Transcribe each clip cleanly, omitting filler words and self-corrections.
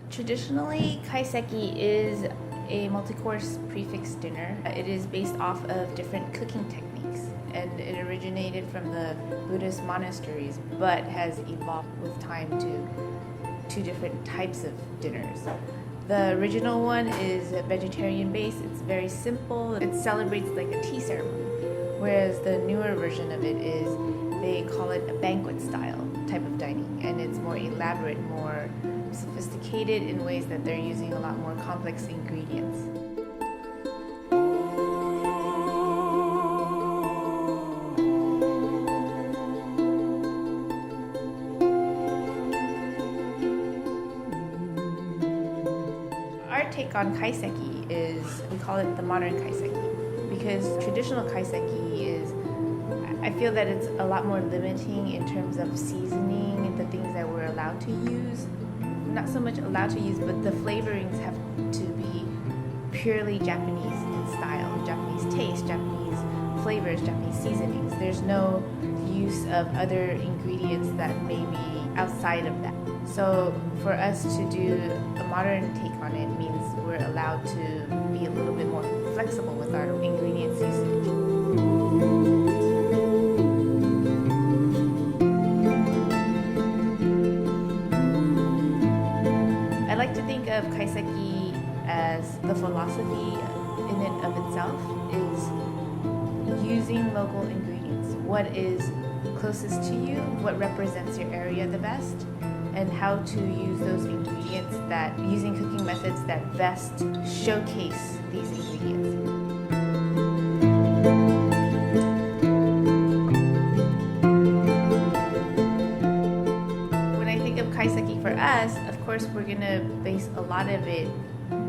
Traditionally, kaiseki is a multi-course prefix dinner. It is based off of different cooking techniques, and it originated from the Buddhist monasteries, but has evolved with time to two different types of dinners. The original one is vegetarian based. It's very simple. It celebrates like a tea ceremony, whereas the newer version of it is they call it a banquet style type of dining, and it's more elaborate, more sophisticated in ways that they're using a lot more complex ingredients. Our take on kaiseki is, we call it the modern kaiseki, because traditional kaiseki is, I feel that it's a lot more limiting in terms of seasoning and the things that we're allowed to use. Not so much allowed to use, but the flavorings have to be purely Japanese in style, Japanese taste, Japanese flavors, Japanese seasonings. There's no use of other ingredients that may be outside of that. So for us to do a modern take on it means we're allowed to be a little bit more flexible with our ingredients usage. I like to think of kaiseki as the philosophy in and of itself is using local ingredients. What is closest to you, what represents your area the best, and how to use those ingredients that, using cooking methods that best showcase these ingredients. When I think of kaiseki for us, of course we're gonna base a lot of it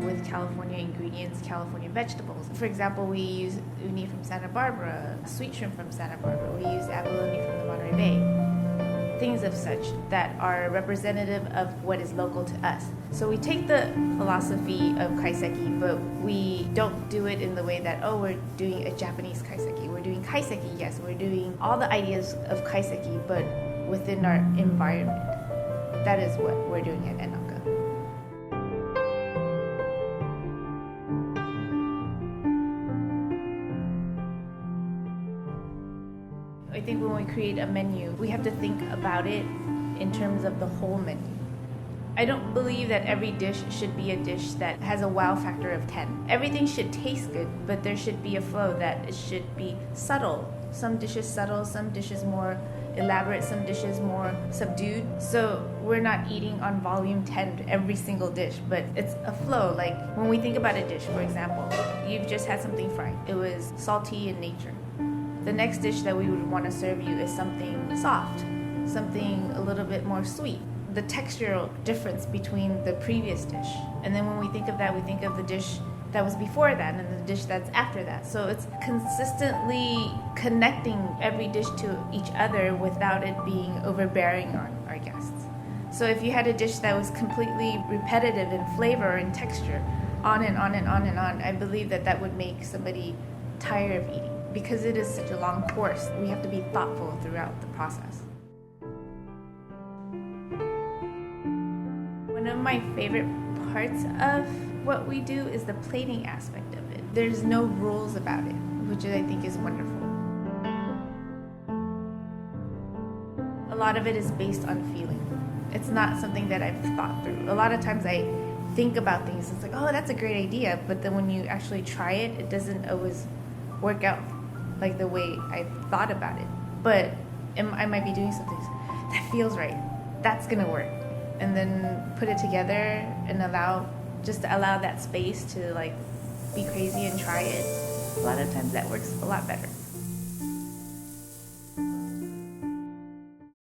with California ingredients, California vegetables. For example, we use uni from Santa Barbara, sweet shrimp from Santa Barbara, we use abalone from the Monterey Bay. Things of such that are representative of what is local to us. So we take the philosophy of kaiseki, but we don't do it in the way that, oh, we're doing a Japanese kaiseki. We're doing kaiseki, yes, we're doing all the ideas of kaiseki, but within our environment. That is what we're doing at Enaka. I think when we create a menu, we have to think about it in terms of the whole menu. I don't believe that every dish should be a dish that has a wow factor of 10. Everything should taste good, but there should be a flow that it should be subtle. Some dishes subtle, some dishes more elaborate, some dishes more subdued. So we're not eating on volume 10 every single dish, but it's a flow. Like when we think about a dish, for example, you've just had something fried. It was salty in nature. The next dish that we would want to serve you is something soft, something a little bit more sweet. The textural difference between the previous dish. And then when we think of that, we think of the dish that was before that and the dish that's after that. So it's consistently connecting every dish to each other without it being overbearing on our guests. So if you had a dish that was completely repetitive in flavor and texture, on and on and on and on, I believe that that would make somebody tired of eating. Because it is such a long course, we have to be thoughtful throughout the process. One of my favorite parts of what we do is the plating aspect of it. There's no rules about it, which I think is wonderful. A lot of it is based on feeling. It's not something that I've thought through. A lot of times I think about things, it's like, oh, that's a great idea, but then when you actually try it, it doesn't always work out like the way I thought about it. But I might be doing something that feels right. That's gonna work. And then put it together and allow that space to like be crazy and try it. A lot of times that works a lot better.